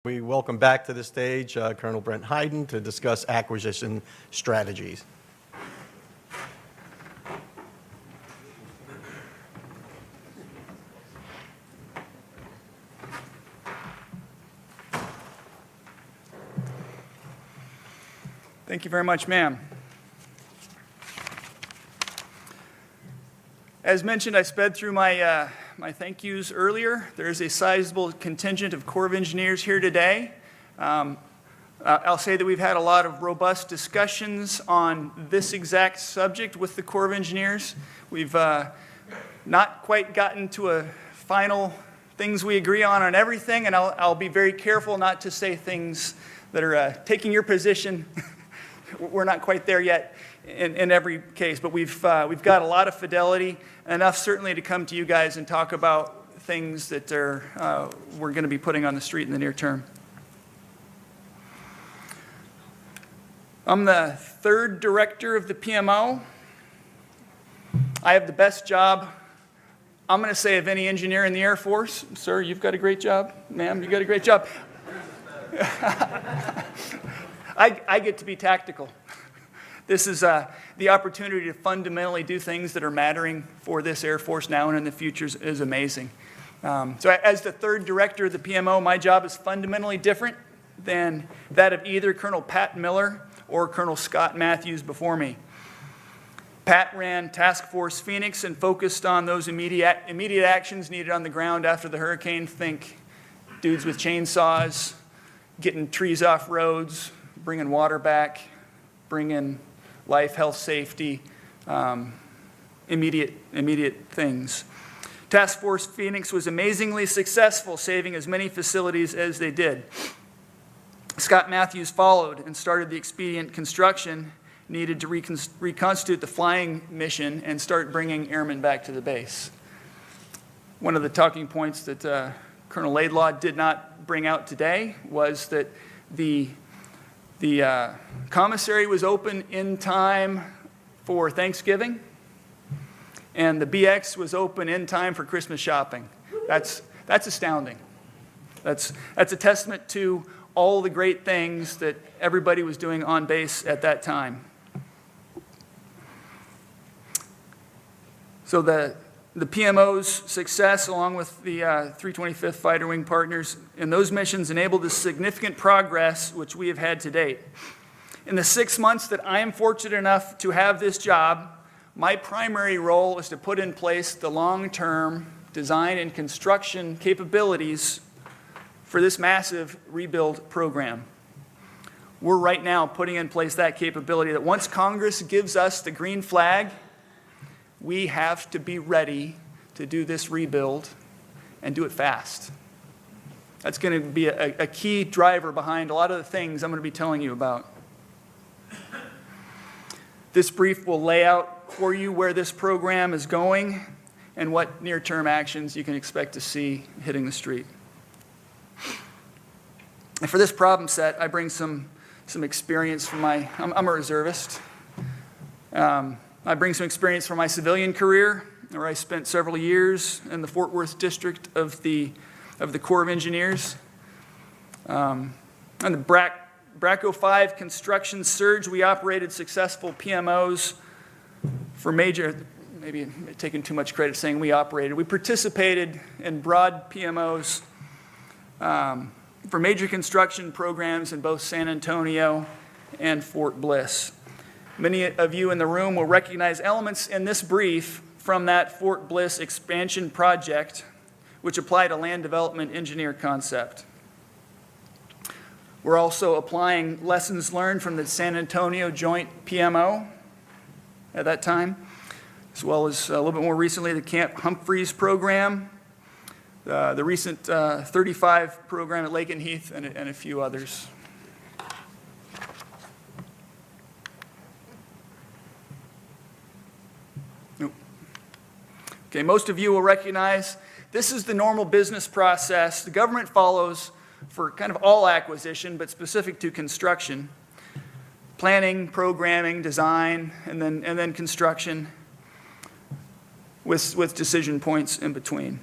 We welcome back to the stage Colonel Brent Hayden to discuss acquisition strategies. Thank you very much, ma'am. As mentioned, I sped through my thank yous earlier. There's a sizable contingent of Corps of Engineers here today. I'll say that we've had a lot of robust discussions on this exact subject with the Corps of Engineers. We've not quite gotten to a final things we agree on everything, and I'll be very careful not to say things that are taking your position. We're not quite there yet in every case, but we've got a lot of fidelity, enough certainly to come to you guys and talk about things that we're going to be putting on the street in the near term. I'm the third director of the PMO. I have the best job, I'm going to say, of any engineer in the Air Force. Sir, you've got a great job. Ma'am, you've got a great job. I get to be tactical. This is the opportunity to fundamentally do things that are mattering for this Air Force now and in the future is amazing. So as the third director of the PMO, my job is fundamentally different than that of either Colonel Pat Miller or Colonel Scott Matthews before me. Pat ran Task Force Phoenix and focused on those immediate actions needed on the ground after the hurricane. Think dudes with chainsaws, getting trees off roads, bringing water back, bringing life, health, safety, immediate things. Task Force Phoenix was amazingly successful, saving as many facilities as they did. Scott Matthews followed and started the expedient construction needed to reconstitute the flying mission and start bringing airmen back to the base. One of the talking points that Colonel Laidlaw did not bring out today was that the commissary was open in time for Thanksgiving, and the BX was open in time for Christmas shopping. That's astounding. That's a testament to all the great things that everybody was doing on base at that time. So the PMO's success, along with the 325th Fighter Wing partners in those missions, enabled the significant progress which we have had to date. In the 6 months that I am fortunate enough to have this job, my primary role is to put in place the long-term design and construction capabilities for this massive rebuild program. We're right now putting in place that capability that once Congress gives us the green flag, we have to be ready to do this rebuild and do it fast. That's going to be a key driver behind a lot of the things I'm going to be telling you about. This brief will lay out for you where this program is going and what near-term actions you can expect to see hitting the street. And for this problem set, I bring some experience from I'm a reservist. I bring some experience from my civilian career, where I spent several years in the Fort Worth district of the Corps of Engineers. On the Braco 5 construction surge, we operated successful PMOs for major, maybe taking too much credit saying we operated. We participated in broad PMOs for major construction programs in both San Antonio and Fort Bliss. Many of you in the room will recognize elements in this brief from that Fort Bliss expansion project, which applied a land development engineer concept. We're also applying lessons learned from the San Antonio Joint PMO at that time, as well as a little bit more recently the Camp Humphreys program, the recent 35 program at Lake and Heath, and a few others. Okay, most of you will recognize this is the normal business process the government follows for kind of all acquisition, but specific to construction. Planning, programming, design, and then construction with decision points in between.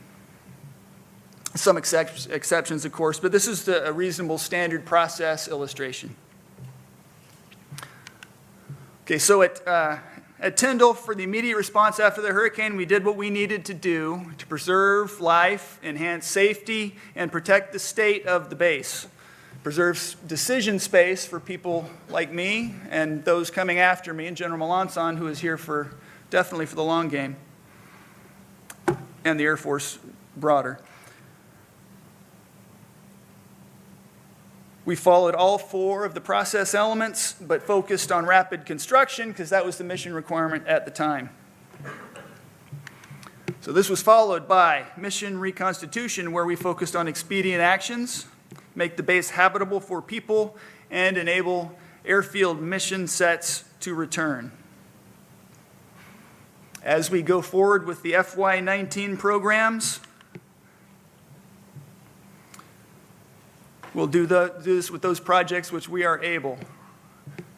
Some exceptions, of course, but this is a reasonable standard process illustration. Okay, so at Tyndall, for the immediate response after the hurricane, we did what we needed to do to preserve life, enhance safety, and protect the state of the base. Preserve decision space for people like me and those coming after me, and General Melanson, who is here definitely for the long game, and the Air Force broader. We followed all 4 of the process elements, but focused on rapid construction because that was the mission requirement at the time. So this was followed by mission reconstitution, where we focused on expedient actions, make the base habitable for people, and enable airfield mission sets to return. As we go forward with the FY19 programs, we'll do this with those projects which we are able.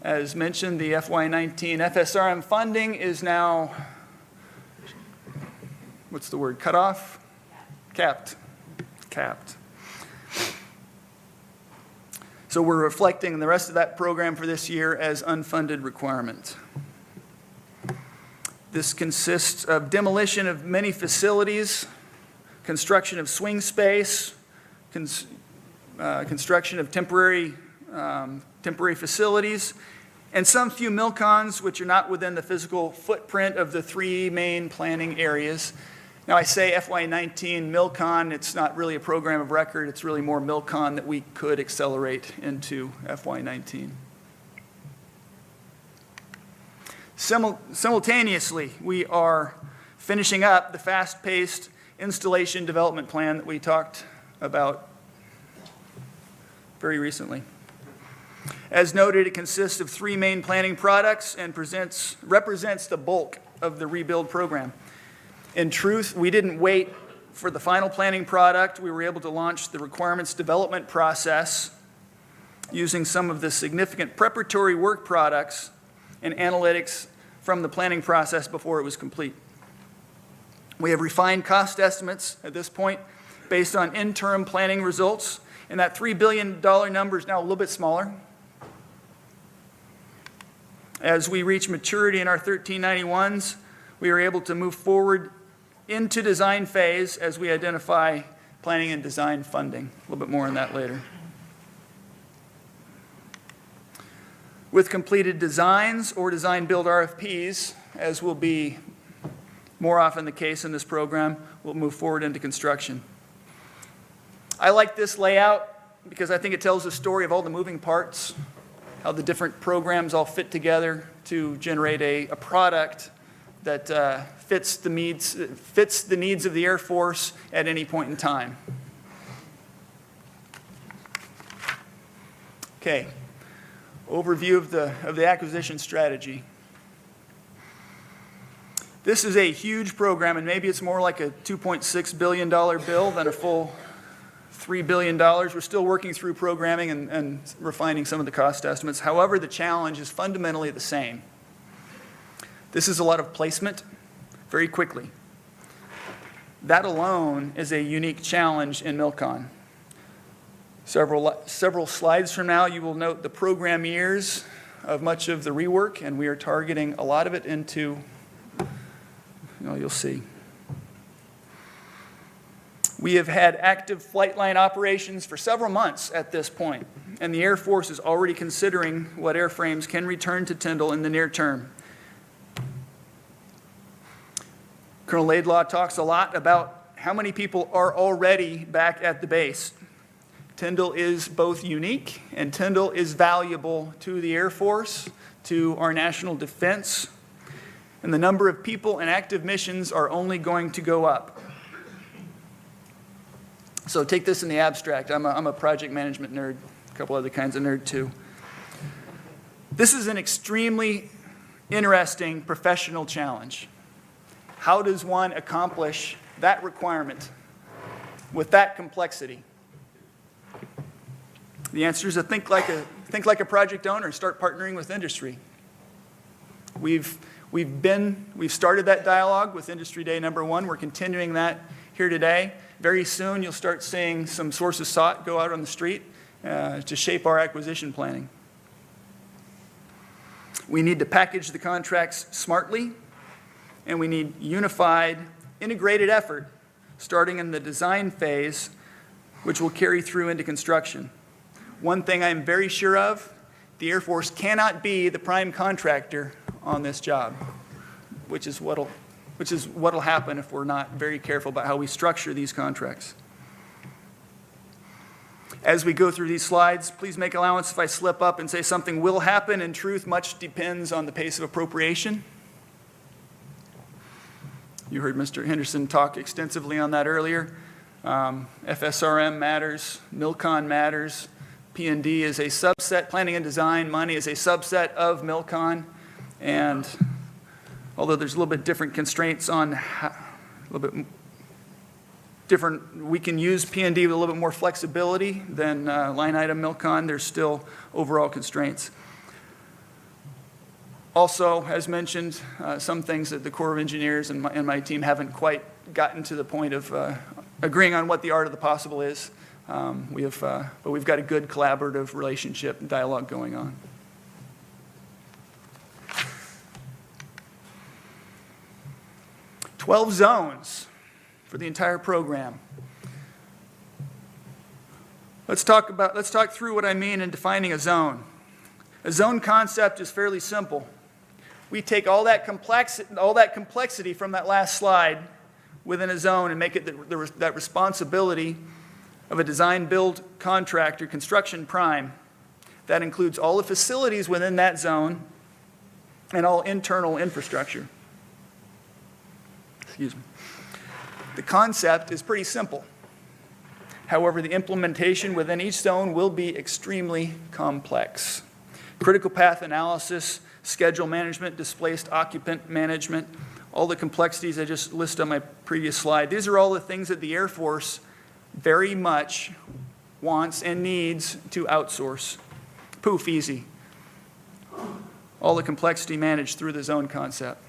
As mentioned, the FY19 FSRM funding is now, what's the word, cut off? Capped. So we're reflecting the rest of that program for this year as unfunded requirement. This consists of demolition of many facilities, construction of swing space, construction of temporary facilities, and some few milcons which are not within the physical footprint of the 3 main planning areas. Now I say FY19 milcon, it's not really a program of record, it's really more milcon that we could accelerate into FY19. Simultaneously, we are finishing up the fast-paced installation development plan that we talked about very recently. As noted, it consists of 3 main planning products and represents the bulk of the rebuild program. In truth, we didn't wait for the final planning product. We were able to launch the requirements development process using some of the significant preparatory work products and analytics from the planning process before it was complete. We have refined cost estimates at this point based on interim planning results, and that $3 billion number is now a little bit smaller. As we reach maturity in our 1391s, we are able to move forward into design phase as we identify planning and design funding. A little bit more on that later. With completed designs or design build RFPs, as will be more often the case in this program, we'll move forward into construction. I like this layout because I think it tells the story of all the moving parts, how the different programs all fit together to generate a product that fits the needs of the Air Force at any point in time. Okay, overview of the acquisition strategy. This is a huge program, and maybe it's more like a $2.6 billion bill than a full $3 billion. We're still working through programming and refining some of the cost estimates. However, the challenge is fundamentally the same. This is a lot of placement very quickly. That alone is a unique challenge in MILCON. Several slides from now, you will note the program years of much of the rework, and we are targeting a lot of it into, you'll see. We have had active flight line operations for several months at this point, and the Air Force is already considering what airframes can return to Tyndall in the near term. Colonel Laidlaw talks a lot about how many people are already back at the base. Tyndall is both unique and Tyndall is valuable to the Air Force, to our national defense, and the number of people in active missions are only going to go up. So take this in the abstract. I'm a project management nerd, a couple other kinds of nerd too. This is an extremely interesting professional challenge. How does one accomplish that requirement with that complexity? The answer is to think like a project owner and start partnering with industry. We've started that dialogue with Industry Day #1. We're continuing that here today. Very soon, you'll start seeing some sources sought go out on the street to shape our acquisition planning. We need to package the contracts smartly, and we need unified, integrated effort starting in the design phase, which will carry through into construction. One thing I'm very sure of, the Air Force cannot be the prime contractor on this job, which is what'll happen if we're not very careful about how we structure these contracts. As we go through these slides, please make allowance if I slip up and say something will happen. In truth, much depends on the pace of appropriation. You heard Mr. Henderson talk extensively on that earlier. FSRM matters, MILCON matters, P&D is a subset, planning and design money is a subset of MILCON, and although there's a little bit different constraints on a little bit different, we can use P&D with a little bit more flexibility than line item MILCON, there's still overall constraints. Also, as mentioned, some things that the Corps of Engineers and my team haven't quite gotten to the point of agreeing on what the art of the possible is. But we've got a good collaborative relationship and dialogue going on. "12 zones for the entire program. Let's talk through what I mean in defining a zone. A zone concept is fairly simple. We take all that complexity from that last slide within a zone and make it that responsibility of a design-build contractor, construction prime. That includes all the facilities within that zone and all internal infrastructure. Excuse me. The concept is pretty simple. However, the implementation within each zone will be extremely complex. Critical path analysis, schedule management, displaced occupant management, all the complexities I just listed on my previous slide. These are all the things that the Air Force very much wants and needs to outsource. Poof, easy. All the complexity managed through the zone concept.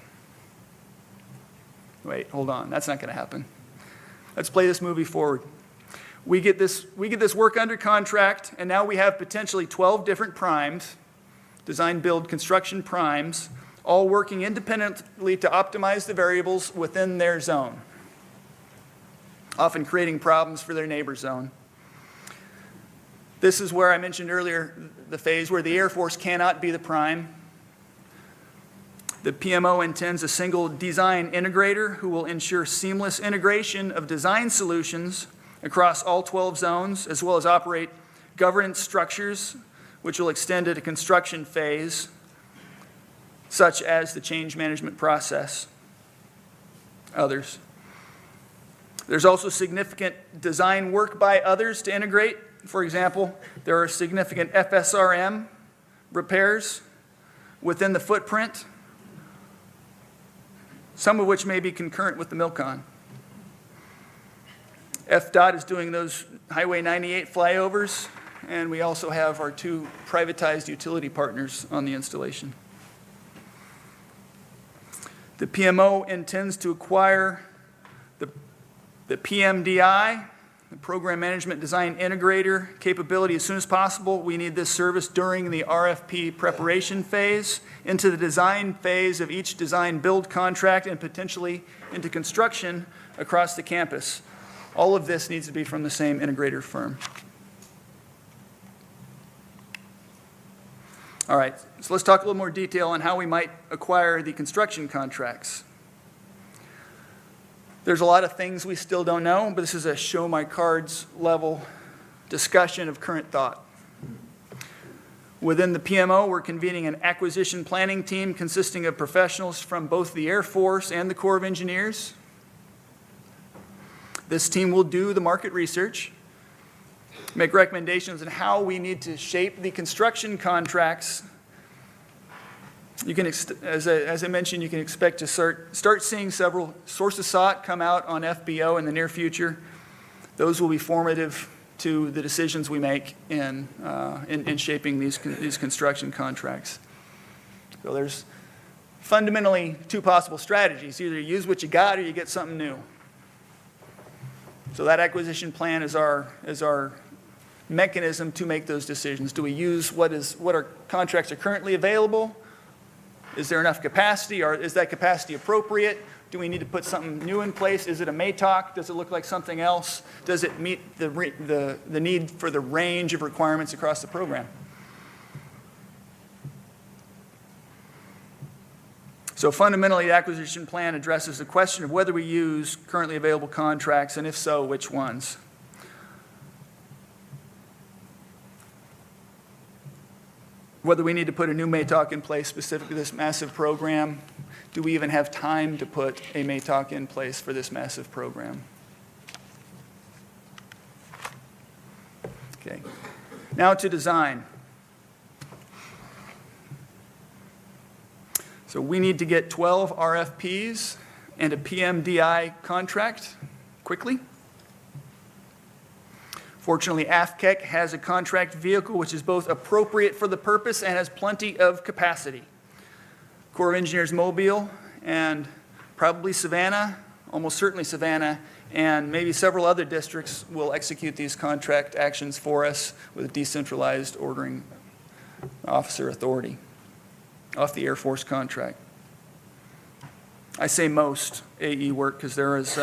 Wait, hold on, that's not going to happen. Let's play this movie forward. We get this work under contract, and now we have potentially 12 different primes, design, build, construction primes, all working independently to optimize the variables within their zone, often creating problems for their neighbor zone. This is where I mentioned earlier the phase where the Air Force cannot be the prime. The PMO intends a single design integrator who will ensure seamless integration of design solutions across all 12 zones, as well as operate governance structures which will extend to the construction phase, such as the change management process. Others. There's also significant design work by others to integrate. For example, there are significant FSRM repairs within the footprint, some of which may be concurrent with the MILCON. FDOT is doing those Highway 98 flyovers, and we also have our 2 privatized utility partners on the installation. The PMO intends to acquire the PMDI, the Program Management Design Integrator capability as soon as possible. We need this service during the RFP preparation phase, into the design phase of each design build contract, and potentially into construction across the campus. All of this needs to be from the same integrator firm. All right, so let's talk a little more detail on how we might acquire the construction contracts. There's a lot of things we still don't know, but this is a show my cards level discussion of current thought. Within the PMO, we're convening an acquisition planning team consisting of professionals from both the Air Force and the Corps of Engineers. This team will do the market research, make recommendations on how we need to shape the construction contracts. You can, as I mentioned, you can expect to start seeing several sources sought come out on FBO in the near future. Those will be formative to the decisions we make in shaping these construction contracts. So there's fundamentally 2 possible strategies. Either you use what you got or you get something new. So that acquisition plan is our mechanism to make those decisions. Do we use what our contracts are currently available? Is there enough capacity, or is that capacity appropriate? Do we need to put something new in place? Is it a MATOC? Does it look like something else? Does it meet the need for the range of requirements across the program? So fundamentally, the acquisition plan addresses the question of whether we use currently available contracts, and if so, which ones. Whether we need to put a new MATOC in place specific to this massive program. Do we even have time to put a MATOC in place for this massive program? Okay. Now to design. So we need to get 12 RFPs and a PMDI contract quickly. Fortunately, AFCEC has a contract vehicle which is both appropriate for the purpose and has plenty of capacity. Corps of Engineers Mobile and probably Savannah, almost certainly Savannah, and maybe several other districts will execute these contract actions for us with decentralized ordering officer authority off the Air Force contract. I say most AE work because there is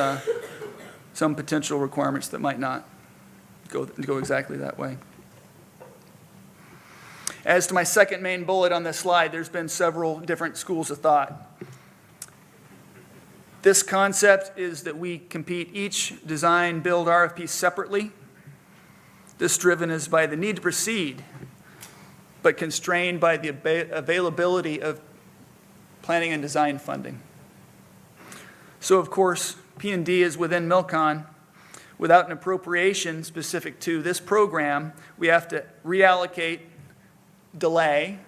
some potential requirements that might not go exactly that way. As to my second main bullet on this slide, there's been several different schools of thought. This concept is that we compete each design build RFP separately. This driven is by the need to proceed, but constrained by the availability of planning and design funding. So of course, P&D is within MILCON. Without an appropriation specific to this program, we have to reallocate, delay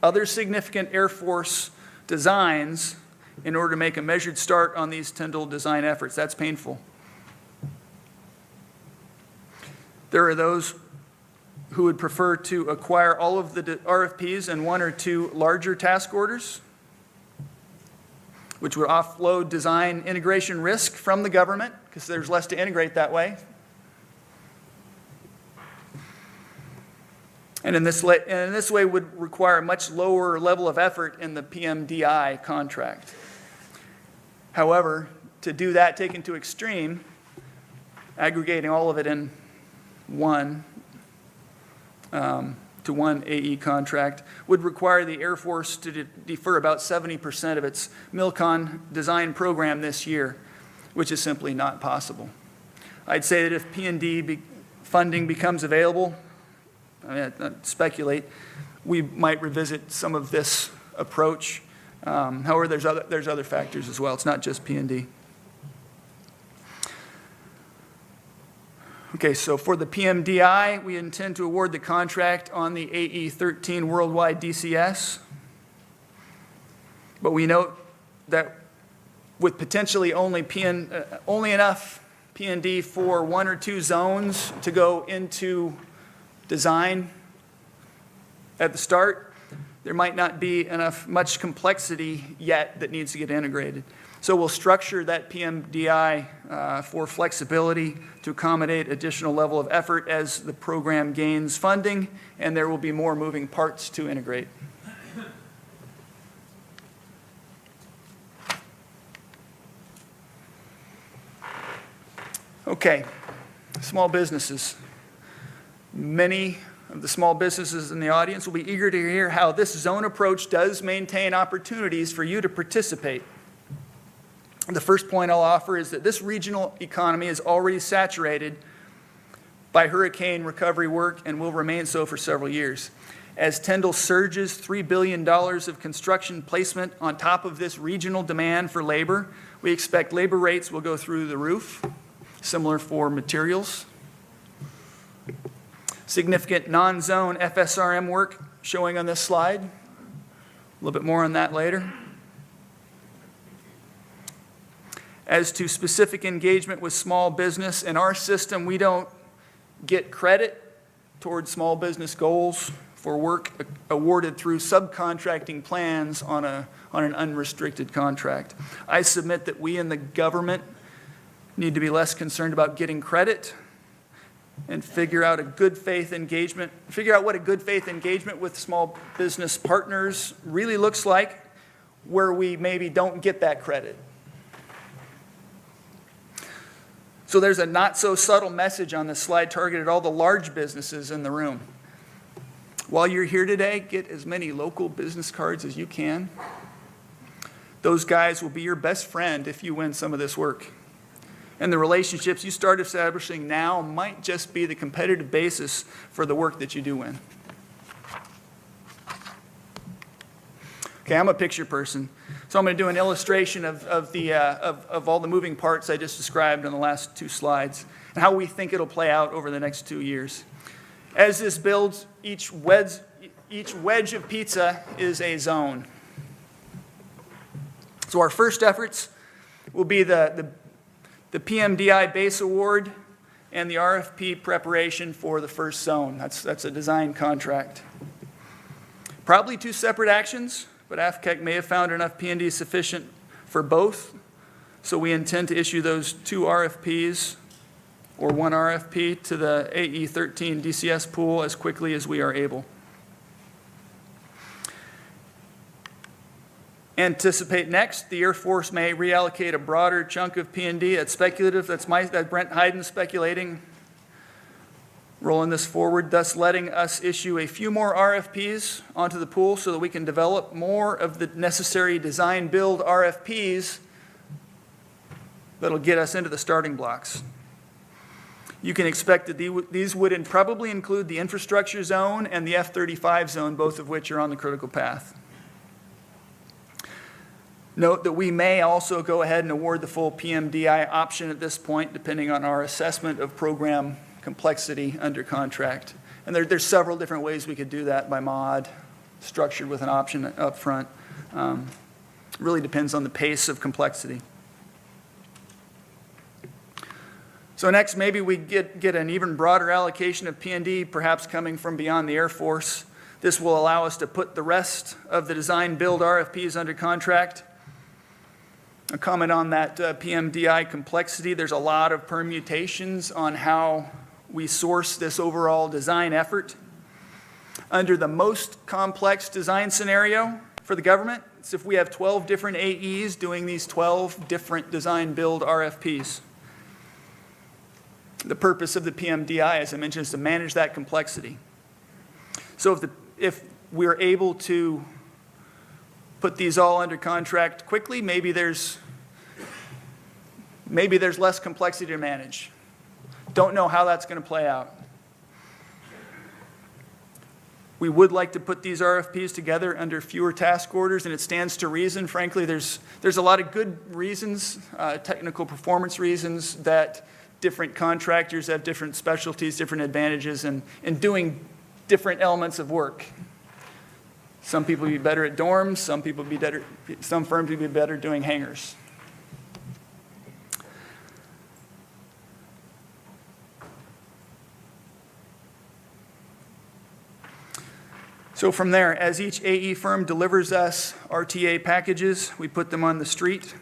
other significant Air Force designs in order to make a measured start on these Tyndall design efforts. That's painful. There are those who would prefer to acquire all of the RFPs and one or two larger task orders, which would offload design integration risk from the government because there's less to integrate that way. And in this way would require a much lower level of effort in the PMDI contract. However, to do that taken to extreme, aggregating all of it in one AE contract would require the Air Force to defer about 70% of its MILCON design program this year, which is simply not possible. I'd say that if P&D funding becomes available, not speculate, we might revisit some of this approach. However, there's other factors as well. It's not just P&D. Okay, so for the PMDI, we intend to award the contract on the AE-13 worldwide DCS. But we note that with potentially only enough P&D for one or two zones to go into design at the start, there might not be much complexity yet that needs to get integrated. So we'll structure that PMDI for flexibility to accommodate additional level of effort as the program gains funding, and there will be more moving parts to integrate. Okay, small businesses. Many of the small businesses in the audience will be eager to hear how this zone approach does maintain opportunities for you to participate. The first point I'll offer is that this regional economy is already saturated by hurricane recovery work and will remain so for several years. As Tyndall surges $3 billion of construction placement on top of this regional demand for labor, we expect labor rates will go through the roof, similar for materials. Significant non-zone FSRM work showing on this slide. A little bit more on that later. As to specific engagement with small business, in our system, we don't get credit towards small business goals for work awarded through subcontracting plans on an unrestricted contract. I submit that we in the government need to be less concerned about getting credit and figure out what a good faith engagement with small business partners really looks like, where we maybe don't get that credit. So there's a not so subtle message on this slide targeted at all the large businesses in the room. While you're here today, get as many local business cards as you can. Those guys will be your best friend if you win some of this work. And the relationships you start establishing now might just be the competitive basis for the work that you do win. Okay, I'm a picture person, so I'm going to do an illustration of all the moving parts I just described in the last 2 slides and how we think it'll play out over the next 2 years. As this builds, each wedge of pizza is a zone. So our first efforts will be the PMDI base award and the RFP preparation for the first zone. That's a design contract. Probably 2 separate actions, but AFCEC may have found enough P&D sufficient for both. So we intend to issue those 2 RFPs or 1 RFP to the AE13 DCS pool as quickly as we are able. Anticipate next, the Air Force may reallocate a broader chunk of P&D. That's speculative. That's Brent Hyden speculating. Rolling this forward, thus letting us issue a few more RFPs onto the pool so that we can develop more of the necessary design build RFPs that'll get us into the starting blocks. You can expect that these would probably include the infrastructure zone and the F-35 zone, both of which are on the critical path. Note that we may also go ahead and award the full PMDI option at this point, depending on our assessment of program complexity under contract. And there's several different ways we could do that by mod, structured with an option up front. Really depends on the pace of complexity. So next, maybe we get an even broader allocation of P&D, perhaps coming from beyond the Air Force. This will allow us to put the rest of the design build RFPs under contract. A comment on that PMDI complexity. There's a lot of permutations on how we source this overall design effort. Under the most complex design scenario for the government, it's if we have 12 different AEs doing these 12 different design build RFPs. The purpose of the PMDI, as I mentioned, is to manage that complexity. So if we're able to put these all under contract quickly, maybe there's less complexity to manage. Don't know how that's going to play out. We would like to put these RFPs together under fewer task orders, and it stands to reason. Frankly, there's a lot of good reasons, technical performance reasons, that different contractors have different specialties, different advantages in doing different elements of work. Some people would be better at dorms, some firms would be better doing hangars. So from there, as each AE firm delivers us RTA packages, we put them on the street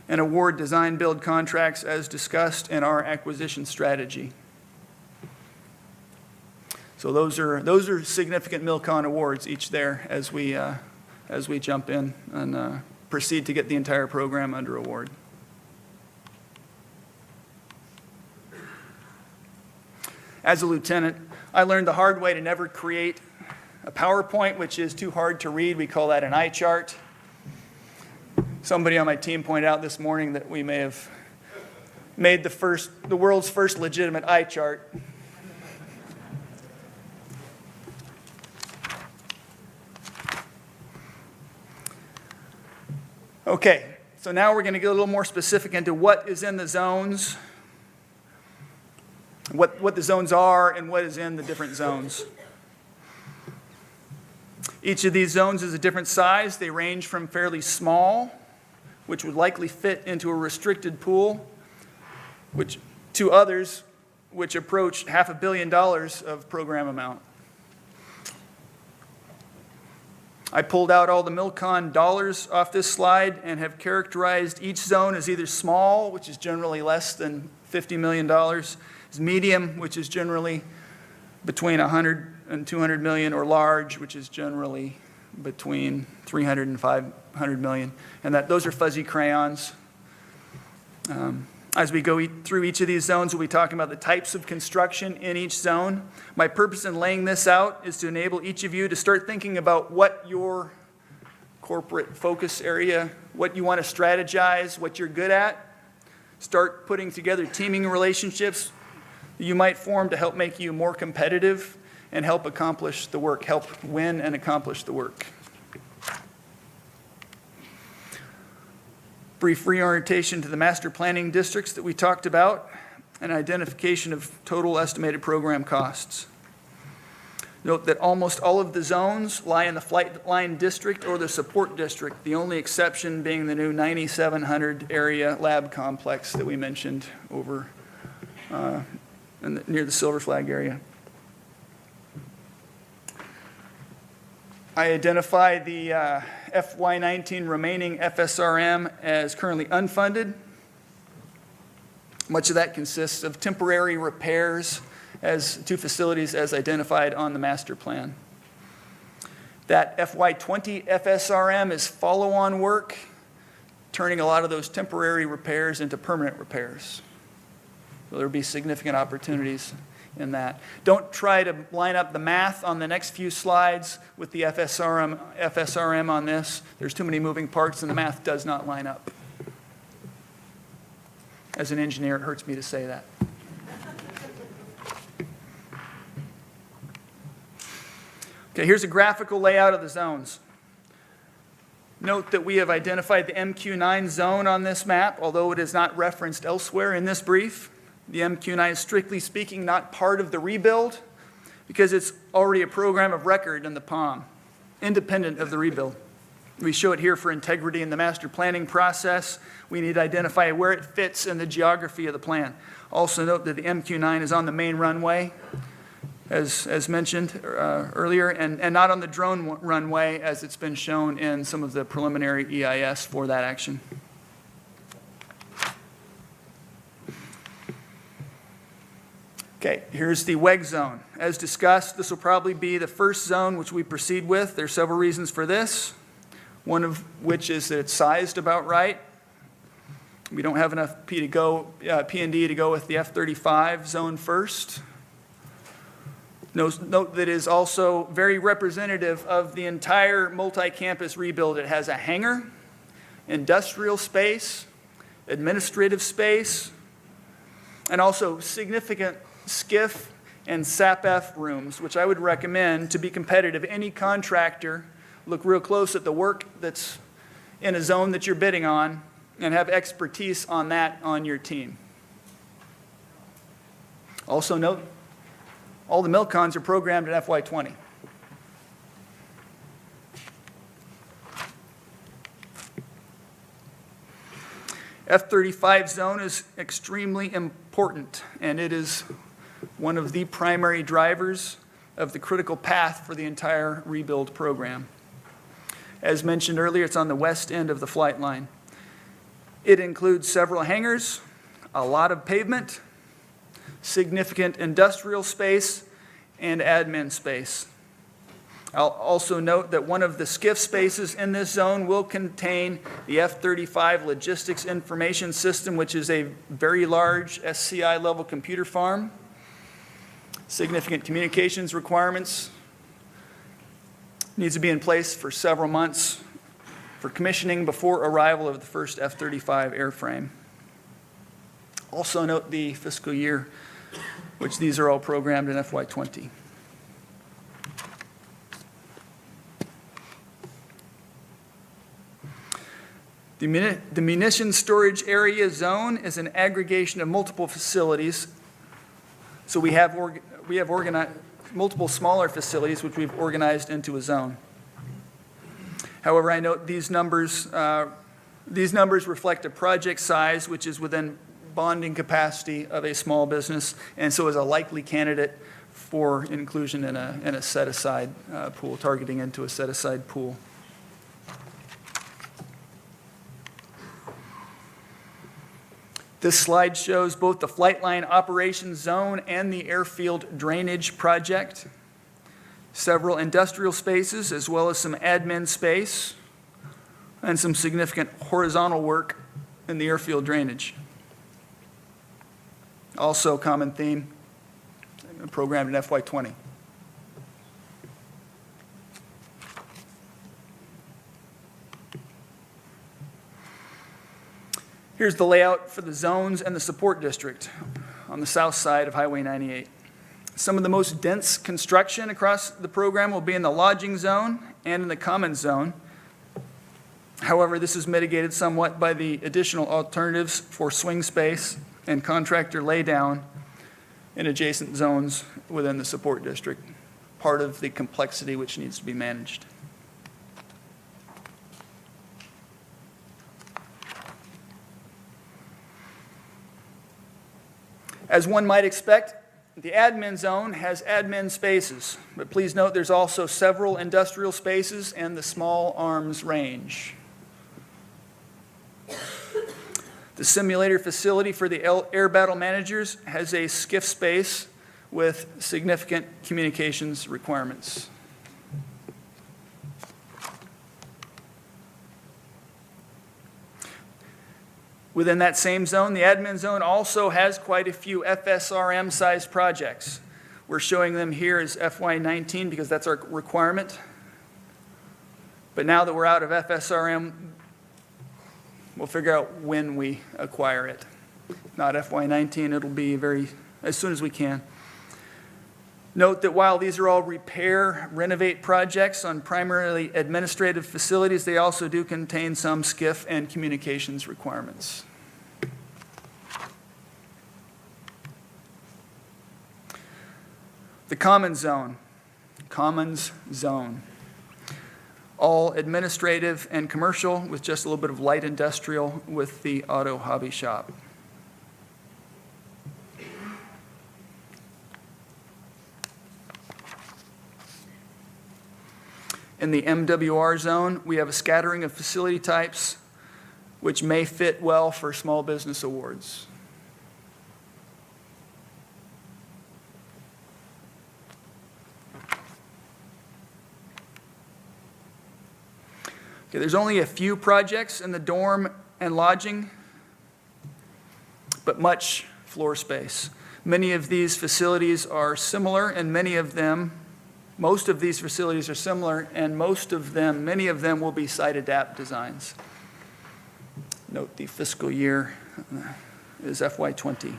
and award design build contracts as discussed in our acquisition strategy. So those are significant MILCON awards each there as we jump in and proceed to get the entire program under award. As a lieutenant, I learned the hard way to never create a PowerPoint, which is too hard to read. We call that an eye chart. Somebody on my team pointed out this morning that we may have made the world's first legitimate eye chart. Okay, so now we're going to get a little more specific into what is in the zones, what the zones are, and what is in the different zones. Each of these zones is a different size. They range from fairly small, which would likely fit into a restricted pool, to others which approach $500 million of program amount. I pulled out all the Milcon dollars off this slide and have characterized each zone as either small, which is generally less than $50 million, as medium, which is generally between 100 and 200 million, or large, which is generally between 300 and 500 million. And that those are fuzzy crayons. As we go through each of these zones, we'll be talking about the types of construction in each zone. My purpose in laying this out is to enable each of you to start thinking about what your corporate focus area, what you want to strategize, what you're good at. Start putting together teaming relationships that you might form to help make you more competitive and help accomplish the work, help win and accomplish the work. Brief reorientation to the master planning districts that we talked about, and identification of total estimated program costs. Note that almost all of the zones lie in the flight line district or the support district, the only exception being the new 9700 area lab complex that we mentioned over near the Silver Flag area. I identify the FY19 remaining FSRM as currently unfunded. Much of that consists of temporary repairs to facilities as identified on the master plan. That FY20 FSRM is follow-on work, turning a lot of those temporary repairs into permanent repairs. So there will be significant opportunities in that. Don't try to line up the math on the next few slides with the FSRM on this. There's too many moving parts and the math does not line up. As an engineer, it hurts me to say that. Okay, here's a graphical layout of the zones. Note that we have identified the MQ9 zone on this map, although it is not referenced elsewhere in this brief. The MQ9 is strictly speaking not part of the rebuild because it's already a program of record in the POM, independent of the rebuild. We show it here for integrity in the master planning process. We need to identify where it fits in the geography of the plan. Also note that the MQ9 is on the main runway, as mentioned earlier, and not on the drone runway as it's been shown in some of the preliminary EIS for that action. Okay, here's the WEG zone. As discussed, this will probably be the first zone which we proceed with. There are several reasons for this, one of which is that it's sized about right. We don't have enough P&D to go with the F-35 zone first. Note that it is also very representative of the entire multi-campus rebuild. It has a hangar, industrial space, administrative space, and also significant SCIF and SAPF rooms, which I would recommend to be competitive. Any contractor, look real close at the work that's in a zone that you're bidding on and have expertise on that on your team. Also note, all the Milcons are programmed at FY20. F-35 zone is extremely important, and it is one of the primary drivers of the critical path for the entire rebuild program. As mentioned earlier, it's on the west end of the flight line. It includes several hangars, a lot of pavement, significant industrial space, and admin space. I'll also note that one of the SCIF spaces in this zone will contain the F-35 Logistics Information System, which is a very large SCI level computer farm. Significant communications requirements needs to be in place for several months for commissioning before arrival of the first F-35 airframe. Also note the fiscal year, which these are all programmed in FY20. The munitions storage area zone is an aggregation of multiple facilities. So we have organized multiple smaller facilities which we've organized into a zone. However, I note these numbers reflect a project size which is within bonding capacity of a small business, and so is a likely candidate for inclusion in a set-aside pool, targeting into a set-aside pool. This slide shows both the flight line operations zone and the airfield drainage project, several industrial spaces, as well as some admin space, and some significant horizontal work in the airfield drainage. Also, common theme, programmed in FY20. Here's the layout for the zones and the support district on the south side of Highway 98. Some of the most dense construction across the program will be in the lodging zone and in the common zone. However, this is mitigated somewhat by the additional alternatives for swing space and contractor laydown in adjacent zones within the support district, part of the complexity which needs to be managed. As one might expect, the admin zone has admin spaces, but please note there's also several industrial spaces and the small arms range. The simulator facility for the air battle managers has a skiff space with significant communications requirements. Within that same zone, the admin zone also has quite a few FSRM-sized projects. We're showing them here as FY19 because that's our requirement. But now that we're out of FSRM, we'll figure out when we acquire it. Not FY19, it'll be as soon as we can. Note that while these are all repair, renovate projects on primarily administrative facilities, they also do contain some skiff and communications requirements. The commons zone. All administrative and commercial with just a little bit of light industrial with the auto hobby shop. In the MWR zone, we have a scattering of facility types which may fit well for small business awards. Okay, there's only a few projects in the dorm and lodging, but much floor space. Many of these facilities are similar, and most of these facilities are similar, and many of them will be site adapt designs. Note the fiscal year is FY20.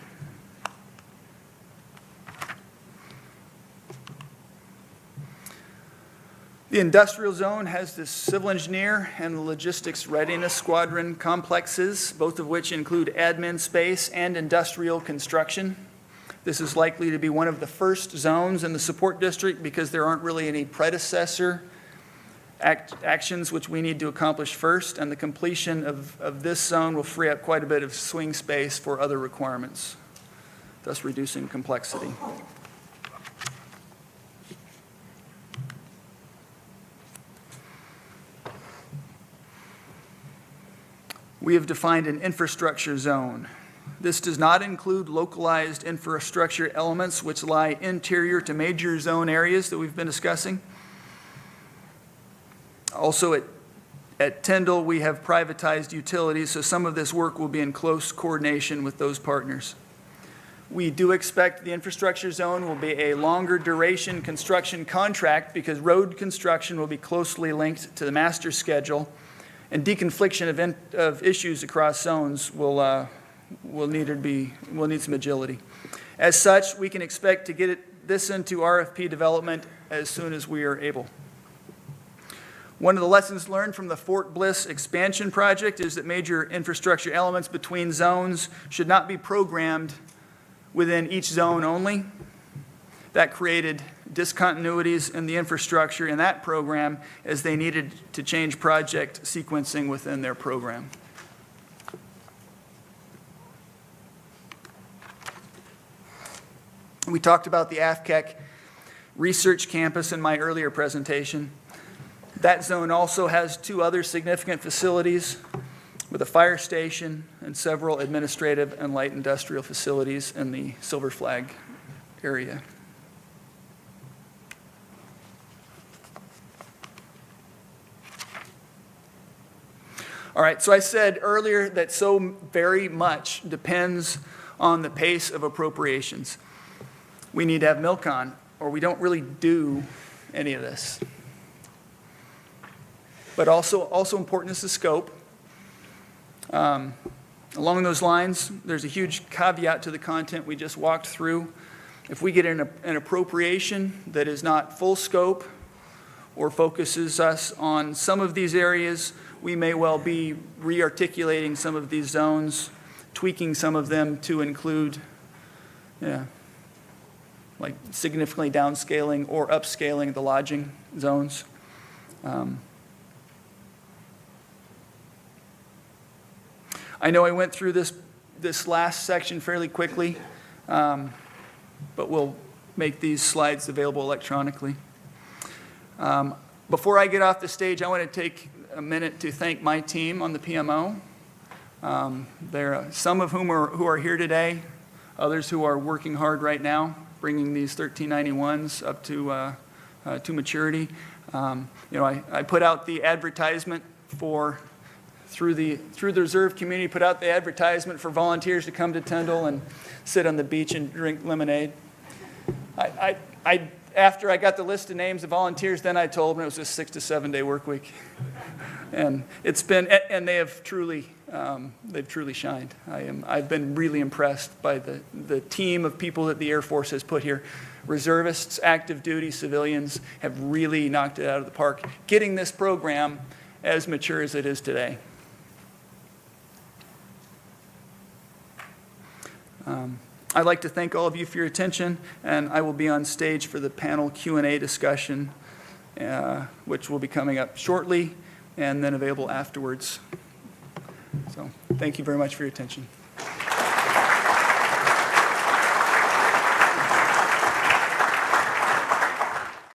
The industrial zone has the civil engineer and the logistics readiness squadron complexes, both of which include admin space and industrial construction. This is likely to be one of the first zones in the support district because there aren't really any predecessor actions which we need to accomplish first, and the completion of this zone will free up quite a bit of swing space for other requirements, thus reducing complexity. We have defined an infrastructure zone. This does not include localized infrastructure elements which lie interior to major zone areas that we've been discussing. Also at Tyndall, we have privatized utilities, so some of this work will be in close coordination with those partners. We do expect the infrastructure zone will be a longer duration construction contract because road construction will be closely linked to the master schedule, and deconfliction of issues across zones will need some agility. As such, we can expect to get this into RFP development as soon as we are able. One of the lessons learned from the Fort Bliss expansion project is that major infrastructure elements between zones should not be programmed within each zone only. That created discontinuities in the infrastructure in that program as they needed to change project sequencing within their program. We talked about the AFCEC research campus in my earlier presentation. That zone also has 2 other significant facilities with a fire station and several administrative and light industrial facilities in the Silver Flag area. All right, so I said earlier that so very much depends on the pace of appropriations. We need to have milk on, or we don't really do any of this. But also important is the scope. Along those lines, there's a huge caveat to the content we just walked through. If we get an appropriation that is not full scope or focuses us on some of these areas, we may well be re-articulating some of these zones, tweaking some of them to include, like significantly downscaling or upscaling the lodging zones. I know I went through this last section fairly quickly, but we'll make these slides available electronically. Before I get off the stage, I want to take a minute to thank my team on the PMO. There are some of whom who are here today, others who are working hard right now, bringing these 1391s up to maturity. I put out the advertisement through the reserve community, put out the advertisement for volunteers to come to Tyndall and sit on the beach and drink lemonade. After I got the list of names of volunteers, then I told them it was a 6 to 7 day work week. And and they have truly shined. I've been really impressed by the team of people that the Air Force has put here. Reservists, active duty civilians have really knocked it out of the park, getting this program as mature as it is today. I'd like to thank all of you for your attention, and I will be on stage for the panel Q&A discussion, which will be coming up shortly and then available afterwards. So thank you very much for your attention.